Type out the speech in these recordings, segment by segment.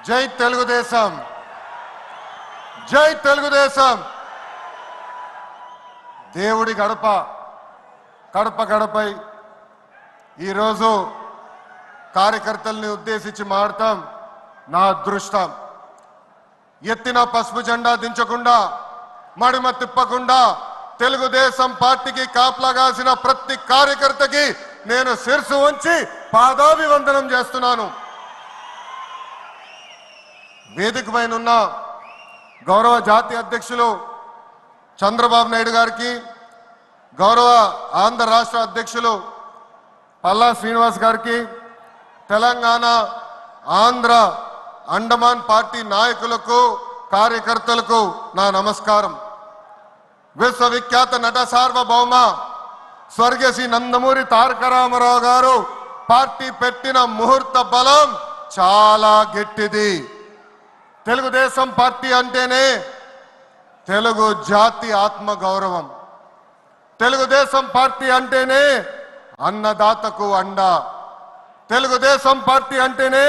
జై తెలుగుదేశం, జై తెలుగుదేశం. దేవుడి గడప కడప గడపై ఈరోజు కార్యకర్తల్ని ఉద్దేశించి మాడతాం. నా అదృష్టం, ఎత్తిన పసుపు జెండా దించకుండా, మడిమ తిప్పకుండా తెలుగుదేశం పార్టీకి కాపలాగాసిన ప్రతి కార్యకర్తకి నేను శిరసు వంచి పాదాభివందనం చేస్తున్నాను. వేదిక పైన ఉన్న గౌరవ జాతీయ అధ్యక్షులు చంద్రబాబు నాయుడు గారికి, గౌరవ ఆంధ్ర రాష్ట్ర అధ్యక్షులు పల్లా శ్రీనివాస్ గారికి, తెలంగాణ ఆంధ్ర అండమాన్ పార్టీ నాయకులకు కార్యకర్తలకు నా నమస్కారం. విశ్వవిఖ్యాత నట సార్వభౌమ స్వర్గీయ శ్రీ నందమూరి తారక రామారావు గారు పార్టీ పెట్టిన ముహూర్త బలం చాలా గట్టిది. తెలుగుదేశం పార్టీ అంటేనే తెలుగు జాతి ఆత్మ గౌరవం. తెలుగుదేశం పార్టీ అంటేనే అన్నదాతకు అండ. తెలుగుదేశం పార్టీ అంటేనే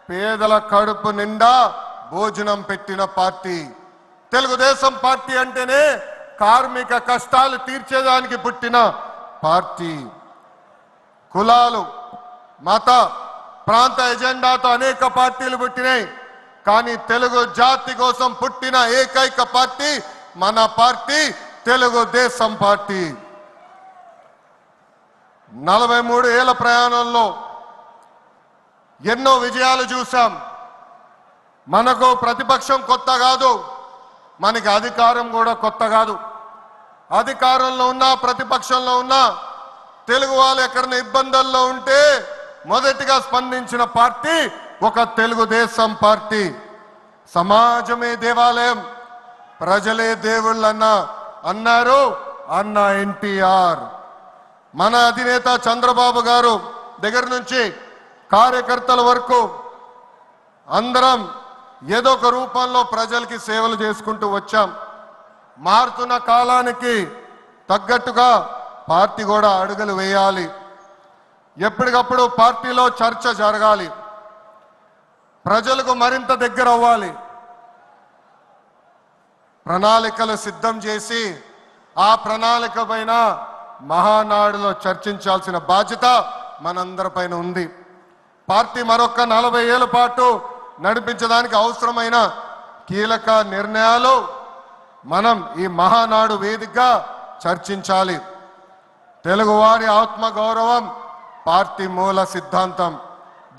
పేదల కడుపు నిండా భోజనం పెట్టిన పార్టీ. తెలుగుదేశం పార్టీ అంటేనే కార్మిక కష్టాలు తీర్చేదానికి పుట్టిన పార్టీ. కులాలు, మత, ప్రాంత ఎజెండాతో అనేక పార్టీలు పుట్టినాయి. కానీ తెలుగు జాతి కోసం పుట్టిన ఏకైక పార్టీ మన పార్టీ తెలుగుదేశం పార్టీ. 43 ఏళ్ల ప్రయాణంలో ఎన్నో విజయాలు చూసాం. మనకు ప్రతిపక్షం కొత్త కాదు, మనకి అధికారం కూడా కొత్త కాదు. అధికారంలో ఉన్నా ప్రతిపక్షంలో ఉన్నా తెలుగు వాళ్ళు ఎక్కడైనా ఇబ్బందుల్లో ఉంటే మొదటిగా స్పందించిన పార్టీ ఒక తెలుగుదేశం పార్టీ. సమాజమే దేవాలయం, ప్రజలే దేవుళ్ళన్న అన్నారు అన్న ఎన్టీఆర్. మన అధినేత చంద్రబాబు గారు దగ్గర నుంచి కార్యకర్తల వరకు అందరం ఏదో ఒక రూపంలో ప్రజలకి సేవలు చేసుకుంటూ వచ్చాం. మారుతున్న కాలానికి తగ్గట్టుగా పార్టీ కూడా అడుగులు వేయాలి. ఎప్పటికప్పుడు పార్టీలో చర్చ జరగాలి, ప్రజలకు మరింత దగ్గర అవ్వాలి. ప్రణాళికలు సిద్ధం చేసి ఆ ప్రణాళిక పైన మహానాడులో చర్చించాల్సిన బాధ్యత మనందరిపైన ఉంది. పార్టీ మరొక 40 ఏళ్ల పాటు నడిపించడానికి అవసరమైన కీలక నిర్ణయాలు మనం ఈ మహానాడు వేదికగా చర్చించాలి. తెలుగువారి ఆత్మగౌరవం పార్టీ మూల సిద్ధాంతం.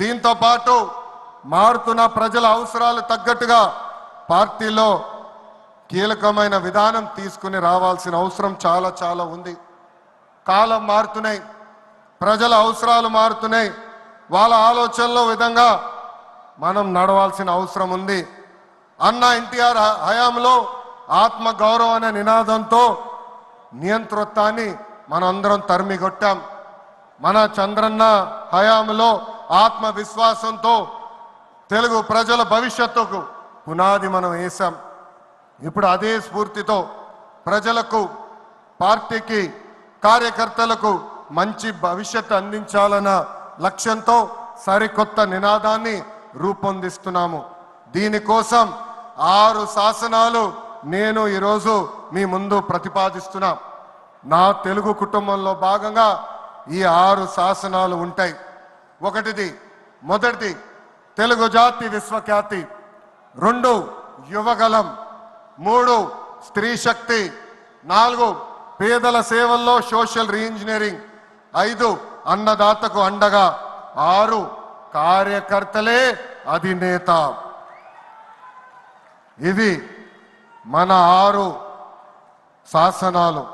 దీంతో పాటు మారుతున్న ప్రజల అవసరాలు తగ్గట్టుగా పార్టీలో కీలకమైన విధానం తీసుకుని రావాల్సిన అవసరం చాలా చాలా ఉంది. కాలం మారుతున్నాయి, ప్రజల అవసరాలు మారుతున్నాయి. వాళ్ళ ఆలోచనల విధంగా మనం నడవాల్సిన అవసరం ఉంది. అన్న ఎన్టీఆర్ హయాంలో ఆత్మ గౌరవం అనే నినాదంతో నియంతృత్వాన్ని మనందరం తరిమికొట్టాం. మన చంద్రన్న హయాంలో ఆత్మవిశ్వాసంతో తెలుగు ప్రజల భవిష్యత్తుకు పునాది మనం వేశాం. ఇప్పుడు అదే స్ఫూర్తితో ప్రజలకు, పార్టీకి, కార్యకర్తలకు మంచి భవిష్యత్తు అందించాలన్న లక్ష్యంతో సరికొత్త నినాదాన్ని రూపొందిస్తున్నాము. దీనికోసం 6 శాసనాలు నేను ఈరోజు మీ ముందు ప్రతిపాదిస్తున్నా. నా తెలుగు కుటుంబంలో భాగంగా ఈ 6 శాసనాలు ఉంటాయి. మొదటిది తెలుగు జాతి విశ్వఖ్యాతి, 2 యువగలం, 3 స్త్రీ శక్తి, 4 పేదల సేవల్లో సోషల్ రీఇంజనీరింగ్, 5 అన్నదాతకు అండగా, 6 కార్యకర్తలే అధినేత. ఇవి మన 6 శాసనాలు.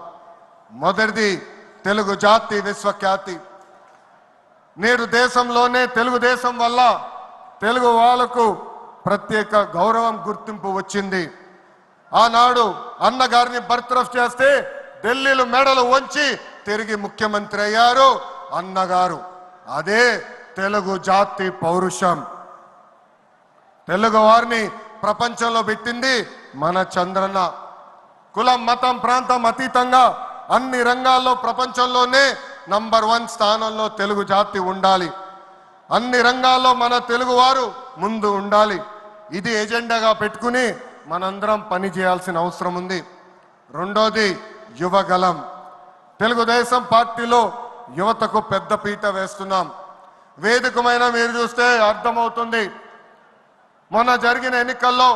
మొదటిది తెలుగు జాతి విశ్వఖ్యాతి. నేడు దేశంలోనే తెలుగుదేశం వల్ల తెలుగు వాళ్ళకు ప్రత్యేక గౌరవం, గుర్తింపు వచ్చింది. ఆనాడు అన్నగారిని బర్తరఫ్ చేస్తే ఢిల్లీలో మెడలు వంచి తిరిగి ముఖ్యమంత్రి అయ్యారు అన్నగారు. అదే తెలుగు జాతి పౌరుషం. తెలుగు వారిని ప్రపంచంలో పెట్టింది మన చంద్రన్న. కులం, మతం, ప్రాంతం అతీతంగా అన్ని రంగాల్లో ప్రపంచంలోనే నంబర్ 1 స్థానంలో తెలుగు జాతి ఉండాలి. అన్ని రంగాల్లో మన తెలుగువారు ముందు ఉండాలి. ఇది ఎజెండాగా పెట్టుకుని మనందరం పని చేయాల్సిన అవసరం ఉంది. రెండోది యువగలం. తెలుగుదేశం పార్టీలో యువతకు పెద్ద పీట వేస్తున్నాం. వేదికమైన మీరు చూస్తే అర్థమవుతుంది. మొన్న జరిగిన ఎన్నికల్లో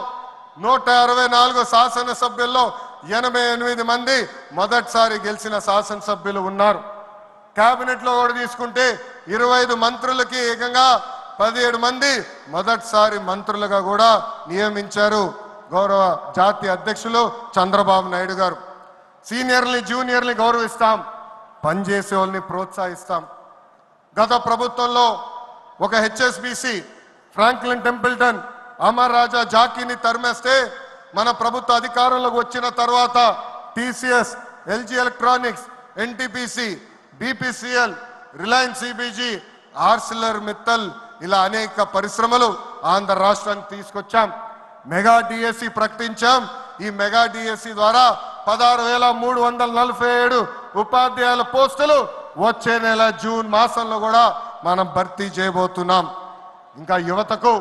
164 శాసనసభ్యుల్లో 88 మంది మొదటిసారి గెలిచిన శాసనసభ్యులు ఉన్నారు. కేబినెట్లో కూడా తీసుకుంటే 25 మంత్రులకి ఏకంగా 17 మంది మొదటిసారి మంత్రులుగా కూడా నియమించారు గౌరవ జాతీయ అధ్యక్షులు చంద్రబాబు నాయుడు గారు. సీనియర్ని జూనియర్ని గౌరవిస్తాం, పనిచేసే వాళ్ళని ప్రోత్సహిస్తాం. గత ప్రభుత్వంలో ఒక HSBC Franklin Templeton Amar Raja జాకీని తరిమేస్తే మన ప్రభుత్వ అధికారంలోకి వచ్చిన తర్వాత TCS, LG Electronics, NTPC, BPCL, Reliance CBG, Arcelor Mittal ఇలా అనేక పరిశ్రమలు ఆంధ్ర రాష్ట్రానికి తీసుకొచ్చాం. మెగా డిఎస్సి ప్రకటించాం. ఈ మెగా డిఎస్సి ద్వారా 16,347 ఉపాధ్యాయుల పోస్టులు వచ్చే నెల జూన్ మాసంలో కూడా మనం భర్తీ చేయబోతున్నాం. ఇంకా యువతకు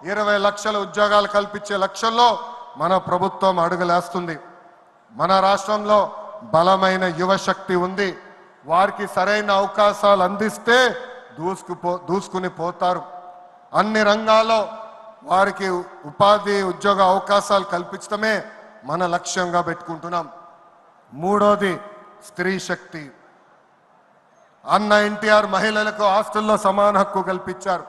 20 లక్షల ఉద్యోగాలు కల్పించే లక్ష్యంలో మన ప్రభుత్వం అడుగులేస్తుంది. మన రాష్ట్రంలో బలమైన యువ శక్తి ఉంది. వారికి సరైన అవకాశాలు అందిస్తే దూసుకుని పోతారు. అన్ని రంగాల్లో వారికి ఉపాధి ఉద్యోగ అవకాశాలు కల్పించడమే మన లక్ష్యంగా పెట్టుకుంటున్నాం. మూడోది స్త్రీ శక్తి. అన్న ఎన్టీఆర్ మహిళలకు ఆస్తుల్లో సమాన హక్కు కల్పించారు.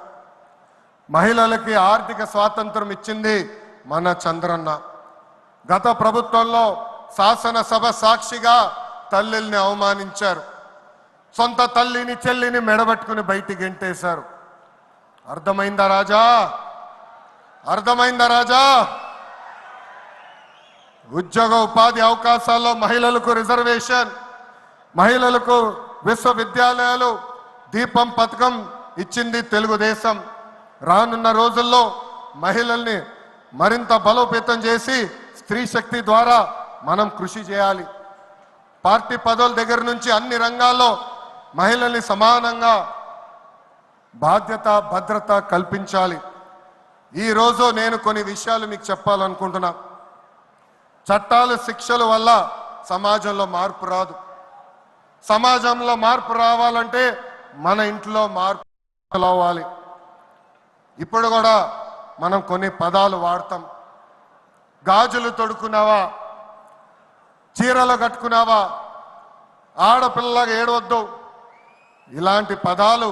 మహిళలకి ఆర్థిక స్వాతంత్రం ఇచ్చింది మన చంద్రన్న. గత ప్రభుత్వంలో శాసనసభ సాక్షిగా తల్లిల్ని అవమానించారు. సొంత తల్లిని చెల్లిని మెడబట్టుకుని బయటికి గెంటేశారు. అర్థమైందా రాజా? అర్థమైందా రాజా? ఉద్యోగ ఉపాధి అవకాశాల్లో మహిళలకు రిజర్వేషన్, మహిళలకు విశ్వవిద్యాలయాలు, దీపం పథకం ఇచ్చింది తెలుగుదేశం. రానున్న రోజుల్లో మహిళల్ని మరింత బలోపేతం చేసి స్త్రీ శక్తి ద్వారా మనం కృషి చేయాలి. పార్టీ పదవుల దగ్గర నుంచి అన్ని రంగాల్లో మహిళల్ని సమానంగా బాధ్యత భద్రత కల్పించాలి. ఈరోజు నేను కొన్ని విషయాలు మీకు చెప్పాలనుకుంటున్నా. చట్టాలు శిక్షల వల్ల సమాజంలో మార్పు రాదు. సమాజంలో మార్పు రావాలంటే మన ఇంట్లో మార్పు అవ్వాలి. ఇప్పుడు కూడా మనం కొన్ని పదాలు వాడతాం. గాజులు తొడుకున్నావా, చీరలు కట్టుకున్నావా, ఆడపిల్లలాగా ఏడవద్దు, ఇలాంటి పదాలు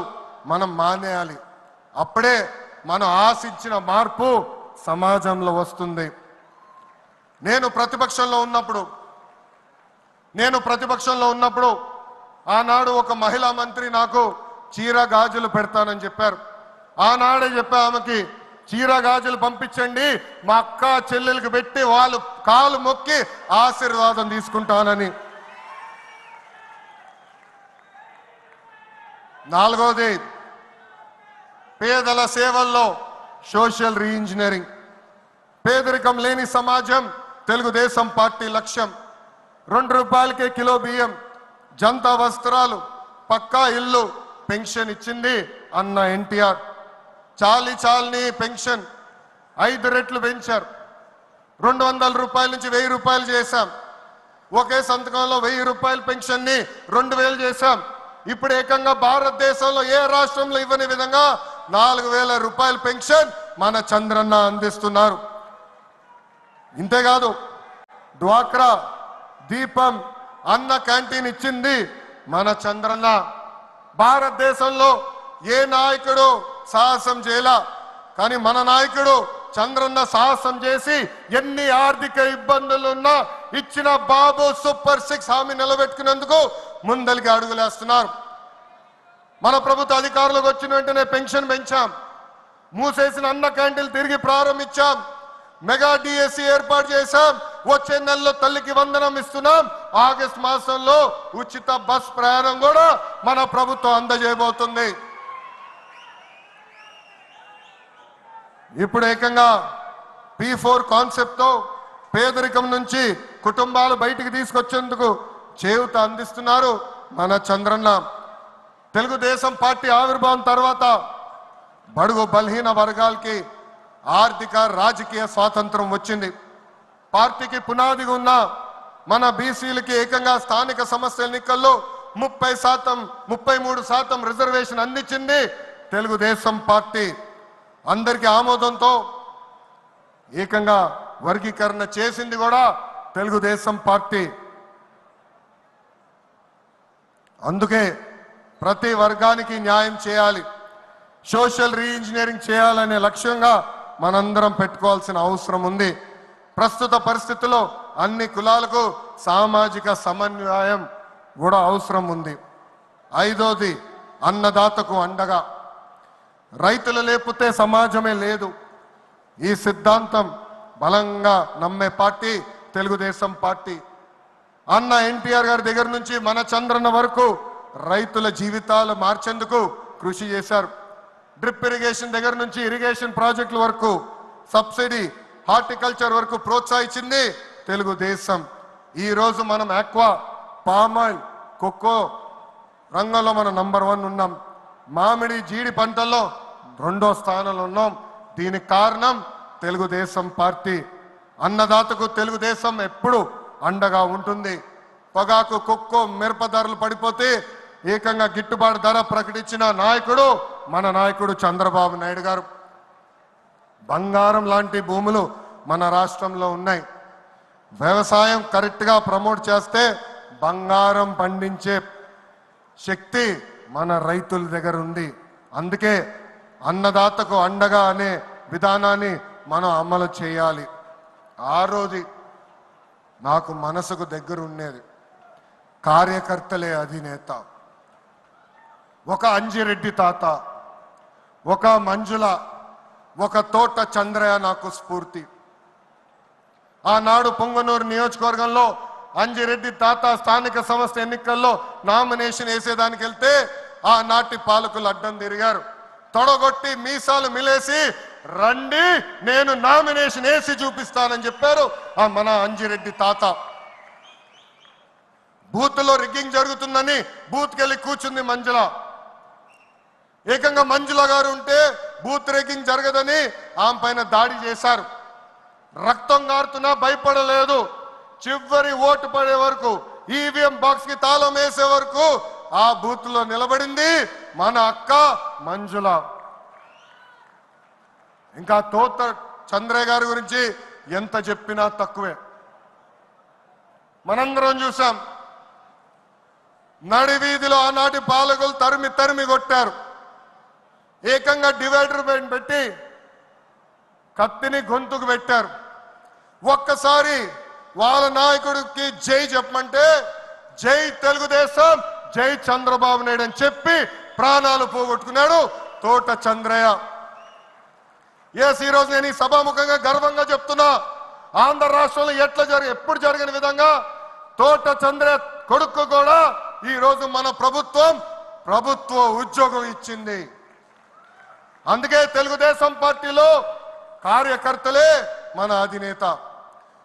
మనం మానేయాలి. అప్పుడే మనం ఆశించిన మార్పు సమాజంలో వస్తుంది. నేను ప్రతిపక్షంలో ఉన్నప్పుడు ఆనాడు ఒక మహిళా మంత్రి నాకు చీర గాజులు పెడతానని చెప్పారు. ఆనాడే చెప్పా ఆమెకి, చీర గాజులు పంపించండి, మా అక్క చెల్లెలకు పెట్టి వాళ్ళు కాలు మొక్కి ఆశీర్వాదం తీసుకుంటానని. నాలుగోది పేదల సేవల్లో సోషల్ రీఇంజనీరింగ్. పేదరికం లేని సమాజం తెలుగుదేశం పార్టీ లక్ష్యం. 2 రూపాయలకే కిలో బియ్యం, జంతా వస్త్రాలు, పక్కా ఇల్లు, పెన్షన్ ఇచ్చింది అన్న ఎన్టీఆర్. చాలని పెన్షన్ 5 రెట్లు పెంచారు. 200 రూపాయల నుంచి 1000 రూపాయలు చేశాం. ఒకే సంతకంలో 1000 రూపాయల పెన్షన్ని 2000 చేశాం. ఇప్పుడు ఏకంగా భారతదేశంలో ఏ రాష్ట్రంలో ఇవ్వని విధంగా 4000 రూపాయల పెన్షన్ మన చంద్రన్న అందిస్తున్నారు. ఇంతేకాదు డ్వాక్రా, దీపం, అన్న క్యాంటీన్ ఇచ్చింది మన చంద్రన్న. భారతదేశంలో ఏ నాయకుడు సాహసం చేయలా, కానీ మన నాయకుడు చంద్రన్న సాహసం చేసి ఎన్ని ఆర్థిక ఇబ్బందులున్నా ఇచ్చిన బాబు సూపర్ 6 హామీ నిలబెట్టుకునేందుకు ముందలికి అడుగులేస్తున్నారు. మన ప్రభుత్వ అధికారులకు వచ్చిన వెంటనే పెన్షన్ పెంచాం. మూసేసిన అన్న క్యాంటీన్లు తిరిగి ప్రారంభించాం. మెగా డిఎస్సి ఏర్పాటు చేశాం. వచ్చే నెలలో తల్లికి వందనం ఇస్తున్నాం. ఆగస్టు మాసంలో ఉచిత బస్ ప్రయాణం కూడా మన ప్రభుత్వం అందజేయబోతుంది. ఇప్పుడు ఏకంగా P4 కాన్సెప్ట్ తో పేదరికం నుంచి కుటుంబాలు బయటికి తీసుకొచ్చేందుకు చేయూత అందిస్తున్నారు మన చంద్రన్న. తెలుగుదేశం పార్టీ ఆవిర్భావం తర్వాత బడుగు బలహీన వర్గాలకి ఆర్థిక రాజకీయ స్వాతంత్రం వచ్చింది. పార్టీకి పునాదిగా ఉన్న మన బీసీలకి ఏకంగా స్థానిక సంస్థల ఎన్నికల్లో 33% రిజర్వేషన్ అందించింది తెలుగుదేశం పార్టీ. అందరికీ ఆమోదంతో ఏకంగా వర్గీకరణ చేసింది కూడా తెలుగుదేశం పార్టీ. అందుకే ప్రతి వర్గానికి న్యాయం చేయాలి, సోషల్ రీఇంజనీరింగ్ చేయాలనే లక్ష్యంగా మనందరం పెట్టుకోవాల్సిన అవసరం ఉంది. ప్రస్తుత పరిస్థితుల్లో అన్ని కులాలకు సామాజిక సమన్వయం కూడా అవసరం ఉంది. ఐదోది అన్నదాతకు అండగా. రైతులు లేకపోతే సమాజమే లేదు. ఈ సిద్ధాంతం బలంగా నమ్మే పార్టీ తెలుగుదేశం పార్టీ. అన్న ఎన్టీఆర్ గారి దగ్గర నుంచి మన చంద్రన్న వరకు రైతుల జీవితాలు మార్చేందుకు కృషి చేశారు. డ్రిప్ ఇరిగేషన్ దగ్గర నుంచి ఇరిగేషన్ ప్రాజెక్టుల వరకు, సబ్సిడీ హార్టికల్చర్ వరకు ప్రోత్సహించింది తెలుగుదేశం. ఈరోజు మనం ఆక్వా, పామాయిల్, కోకో రంగంలో మనం నంబర్ 1 ఉన్నాం. మామిడి, జీడి పంటల్లో 2వ స్థానంలో ఉన్నాం. దీనికి కారణం తెలుగుదేశం పార్టీ. అన్నదాతకు తెలుగుదేశం ఎప్పుడు అండగా ఉంటుంది. పొగాకు, కొక్కో, మిరప ధరలు పడిపోతే ఏకంగా గిట్టుబాటు ధర ప్రకటించిన నాయకుడు మన నాయకుడు చంద్రబాబు నాయుడు గారు. బంగారం లాంటి భూములు మన రాష్ట్రంలో ఉన్నాయి. వ్యవసాయం కరెక్ట్గా ప్రమోట్ చేస్తే బంగారం పండించే శక్తి మన రైతుల దగ్గర ఉంది. అందుకే అన్నదాతకు అండగా అనే విధానాన్ని మనం అమలు చేయాలి. ఆ రోజు నాకు మనసుకు దగ్గర ఉండేది కార్యకర్తలే అధినేత. ఒక అంజిరెడ్డి తాత, ఒక మంజుల, ఒక తోట చంద్రయ్య నాకు స్ఫూర్తి. ఆనాడు పొంగనూరు నియోజకవర్గంలో అంజిరెడ్డి తాత స్థానిక సంస్థ ఎన్నికల్లో నామినేషన్ వేసేదానికి వెళ్తే ఆనాటి పాలకులు అడ్డం తిరిగారు. తొడగొట్టి మీసాలు మిలేసి రండి నేను నామినేషన్ వేసి చూపిస్తానని చెప్పారు ఆ మన అంజిరెడ్డి తాత. బూత్లో రిగ్గింగ్ జరుగుతుందని బూత్కి వెళ్ళి కూర్చుంది మంజుల. ఏకంగా మంజుల గారు ఉంటే బూత్ రిగ్గింగ్ జరగదని ఆమె పైన దాడి చేశారు. రక్తం గారుతున్నా భయపడలేదు. చివరి ఓటు పడే వరకు, ఈవీఎం బాక్స్ కి తాళం వేసే వరకు ఆ బూత్ లో నిలబడింది మన అక్క మంజుల. ఇంకా తోట చంద్రయ్య గారి గురించి ఎంత చెప్పినా తక్కువే. మనందరం చూసాం, నడి వీధిలో ఆనాటి పాలకులు తరిమి తరిమి కొట్టారు. ఏకంగా డివైడర్ పెట్టి కత్తిని గొంతుకు పెట్టారు. ఒక్కసారి వాళ్ళ నాయకుడికి జై చెప్పమంటే జై తెలుగుదేశం, జై చంద్రబాబు నాయుడు అని చెప్పి ప్రాణాలు పోగొట్టుకున్నాడు తోట చంద్రయ్య. ఈ రోజు నేను ఈ సభాముఖంగా గర్వంగా చెప్తున్నా, ఆంధ్ర రాష్ట్రంలో ఎప్పుడు జరిగిన విధంగా తోట చంద్రయ్య కొడుకు కూడా ఈ రోజు మన ప్రభుత్వ ఉద్యోగం ఇచ్చింది. అందుకే తెలుగుదేశం పార్టీలో కార్యకర్తలే మన అధినేత.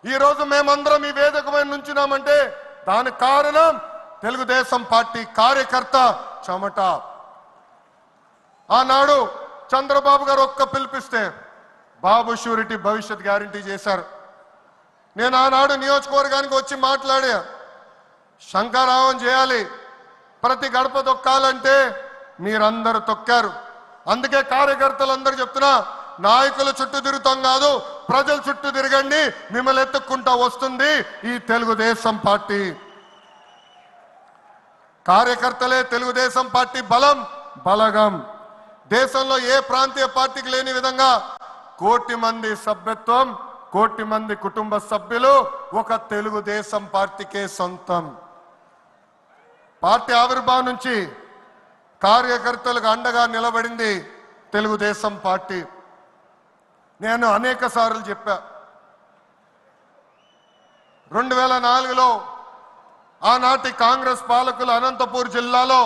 ఈ రోజు మేమందరం ఈ వేదిక మీద నుంచున్నామంటే దానికి కారణం తెలుగుదేశం పార్టీ కార్యకర్త చెమట. ఆనాడు చంద్రబాబు గారు ఒక్క పిలిపిస్తే బాబు షూరిటీ భవిష్యత్ గ్యారంటీ చేశారు. నేను ఆనాడు నియోజకవర్గానికి వచ్చి మాట్లాడా, శంకరావం చేయాలి, ప్రతి గడప తొక్కాలంటే మీరందరూ తొక్కారు. అందుకే కార్యకర్తలందరూ చెప్తున్నా, నాయకుల చుట్టూ తిరుగుతాం కాదు, ప్రజల చుట్టూ తిరగండి, మిమ్మల్ని ఎత్తుక్కుంటా వస్తుంది ఈ తెలుగుదేశం పార్టీ. కార్యకర్తలే తెలుగుదేశం పార్టీ బలగం. దేశంలో ఏ ప్రాంతీయ పార్టీకి లేని విధంగా 1 కోటి మంది సభ్యత్వం, 1 కోటి మంది కుటుంబ సభ్యులు ఒక తెలుగుదేశం పార్టీకే సొంతం. పార్టీ ఆవిర్భావం నుంచి కార్యకర్తలకు అండగా నిలబడింది తెలుగుదేశం పార్టీ. నేను అనేక సార్లు చెప్పా, 2004లో ఆనాటి కాంగ్రెస్ పాలకులు అనంతపూర్ జిల్లాలో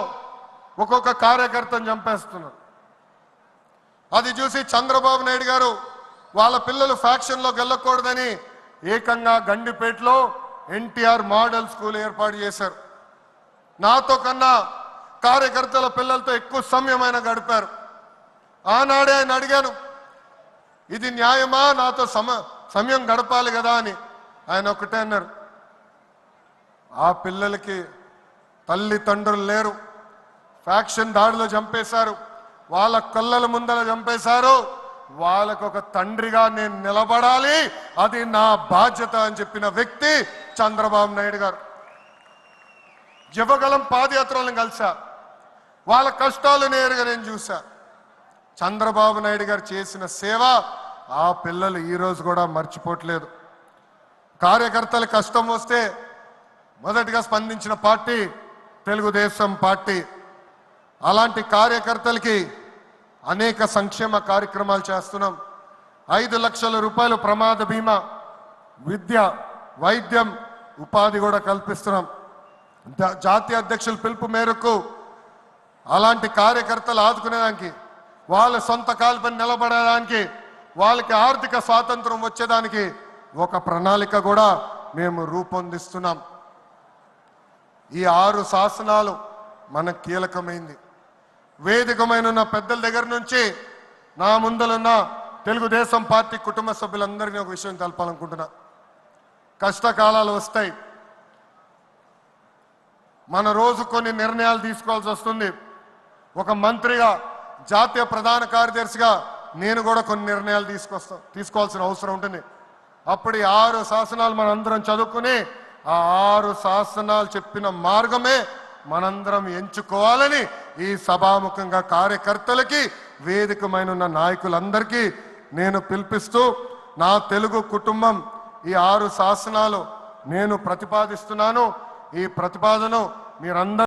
ఒక్కొక్క కార్యకర్తను చంపేస్తున్నారు. అది చూసి చంద్రబాబు నాయుడు గారు వాళ్ళ పిల్లలు ఫ్యాక్షన్లోకి వెళ్ళకూడదని ఏకంగా గండిపేటలో ఎన్టీఆర్ మోడల్ స్కూల్ ఏర్పాటు చేశారు. నాతో కన్నా కార్యకర్తల పిల్లలతో ఎక్కువ సమయం ఆయన గడిపారు. ఆనాడే ఆయన అడిగాను, ఇది న్యాయమా, నాతో సమయం గడపాలి కదా అని. ఆయన ఒకటే అన్నారు, ఆ పిల్లలకి తల్లిదండ్రులు లేరు, ఫ్యాక్షన్ దాడిలో చంపేశారు, వాళ్ళ కళ్ళల ముందర చంపేశారు, వాళ్ళకు ఒక తండ్రిగా నేను నిలబడాలి, అది నా బాధ్యత అని చెప్పిన వ్యక్తి చంద్రబాబు నాయుడు గారు. యువగలం పాదయాత్రలను కలిసా, వాళ్ళ కష్టాలు నేరుగా నేను చూసా. చంద్రబాబు నాయుడు గారు చేసిన సేవ ఆ పిల్లలు ఈరోజు కూడా మర్చిపోవట్లేదు. కార్యకర్తల కష్టం వస్తే మొదటిగా స్పందించిన పార్టీ తెలుగుదేశం పార్టీ. అలాంటి కార్యకర్తలకి అనేక సంక్షేమ కార్యక్రమాలు చేస్తున్నాం. 5 లక్షల రూపాయలు ప్రమాద బీమా, విద్య, వైద్యం, ఉపాధి కూడా కల్పిస్తున్నాం. జాతీయ అధ్యక్షుల పిలుపు మేరకు అలాంటి కార్యకర్తలు ఆదుకునేదానికి, వాళ్ళ సొంత కాలుపై నిలబడడానికి, వాళ్ళకి ఆర్థిక స్వాతంత్రం వచ్చేదానికి ఒక ప్రణాళిక కూడా మేము రూపొందిస్తున్నాం. ఈ 6 శాసనాలు మనకు కీలకమైంది. వేదికమైన పెద్దల దగ్గర నుంచి నా ముందలున్న తెలుగుదేశం పార్టీ కుటుంబ సభ్యులందరినీ ఒక విషయం తెలపాలనుకుంటున్నా. కష్టకాలాలు వస్తాయి, మన రోజు కొన్ని నిర్ణయాలు తీసుకోవాల్సి వస్తుంది. ఒక మంత్రిగా, జాతీయ ప్రధాన కార్యదర్శిగా నేను కూడా కొన్ని నిర్ణయాలు తీసుకోవాల్సిన అవసరం ఉంటుంది. అప్పుడు ఈ 6 శాసనాలు మనందరం చదువుకుని ఆ 6 శాసనాలు చెప్పిన మార్గమే మనందరం ఎంచుకోవాలని ఈ సభాముఖంగా కార్యకర్తలకి, వేదికమైన నాయకులందరికీ నేను పిలిపిస్తూ, నా తెలుగు కుటుంబం ఈ 6 శాసనాలు నేను ప్రతిపాదిస్తున్నాను. ఈ ప్రతిపాదన మీరందరూ